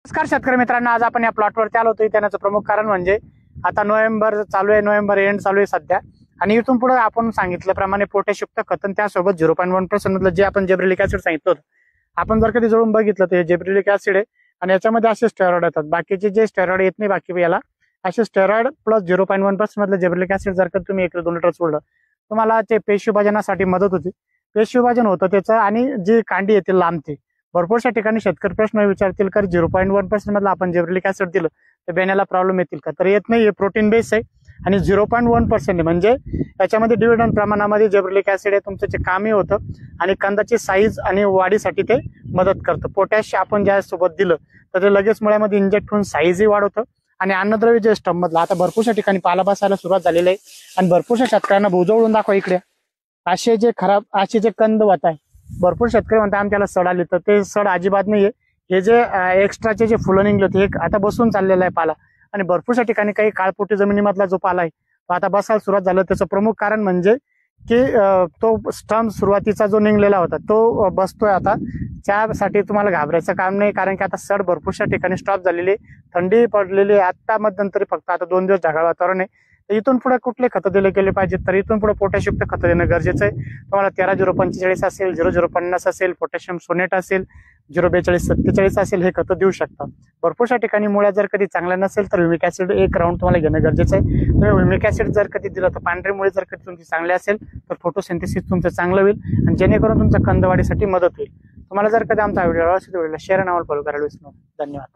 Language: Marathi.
नमस्कार शेतकरी मित्रांनो, आज आपण या प्लॉटवरती आलो होतो. त्याचं प्रमुख कारण म्हणजे आता नोव्हेंबर चालू आहे, नोव्हेंबर एंड चालू आहे सध्या, आणि इथून पुढे आपण सांगितल्याप्रमाणे पोटॅशयुक्त खत त्यासोबत 0.1% मधलं जे आपण जेब्रिलिक ऍसिड सांगितलं होतं, आपण जर कधी जोडून बघितलं तर हे जेब्रिलिक ऍसिड आहे आणि याच्यामध्ये असे स्टेरॉइड येतात. बाकीचे जे स्टेरॉइड येत नाही बाकी याला असे स्टेरॉइड प्लस 0.1% मधलं जेब्रिलिक ऍसिड जर का तुम्ही 1 ते 2 लिटर सोडलं, तुम्हाला ते पेशविभाजनासाठी मदत होती. पेशविभाजन होतं त्याचं, आणि जी कांडी येतील लांबते. भरपूरशा ठिकाणी शेतकरी प्रश्न विचारतील की 0.1% मधलं आपण जेब्रिलिक ऍसिड दिलं तर बेण्याला प्रॉब्लेम येतील का? तर येत नाही. हे प्रोटीन बेस आहे आणि 0.1% म्हणजे याच्यामध्ये डिव्हिडंड प्रमाणामध्ये जेब्रिलिक ऍसिड आहे. तुमचं जे कामही होतं आणि कंदाची साईज आणि वाढीसाठी ते मदत करतं. पोटॅश आपण ज्या सोबत दिलं तर ते लगेच मुळ्यामध्ये इंजेक्ट होऊन साईजही वाढवतं आणि अन्नद्रव्य जे स्टंप मधलं आता भरपूरशा ठिकाणी पाला बसायला सुरुवात झालेली आहे आणि भरपूरशा शेतकऱ्यांना भुजवळून दाखवा इकडे असे जे कंद होत आहे. भरपूर शेतकरी म्हणतात आमच्याला सड आली, तर ते सड अजिबात नाहीये. हे जे एक्स्ट्राचे जे फुलं निघले होते हे आता बसून चाललेला आहे पाला, आणि भरपूरशा ठिकाणी काही काळपोटी जमिनीमधला जो पाला आहे तो आता बसायला सुरुवात झाला. त्याचं प्रमुख कारण म्हणजे की तो स्टंप सुरुवातीचा जो निघलेला होता तो बसतोय आता. त्यासाठी तुम्हाला घाबरायचं काम नाही, कारण की आता सड भरपूरशा ठिकाणी स्टॉप झालेली, थंडी पडलेली आहे. आता मध्यंतरी फक्त आता 2 दिवस ढगाळ वातावरण आहे. इथून पुढे कुठले खतं दिले गेले पाहिजेत, तर इथून पुढे पोटॅशयुक्त खतं देणं गरजेचं आहे. तुम्हाला 13-0-45 असेल, 0-0-50 असेल, पोटॅशियम सोनेट असेल, 0-42-47 असेल, हे खतं देऊ शकता. भरपूरशा ठिकाणी मुळ्या जर कधी चांगल्या नसेल तर ह्युमिक ऍसिड 1 राऊंड तुम्हाला घेणं गरजेचं आहे. तुम्ही ह्युमिक ऍसिड जर कधी दिलं तर पांढरी मुळे जर कधी तुमची चांगली असेल तर फोटोसिंथेसिस तुमचं चांगलं होईल आणि जेणेकरून तुमच्या कंदवाढीसाठी मदत होईल. तुम्हाला जर कधी आमचा व्हिडिओ आवडला असेल तर शेअर आणि फॉलो करायला विसरू नका. धन्यवाद.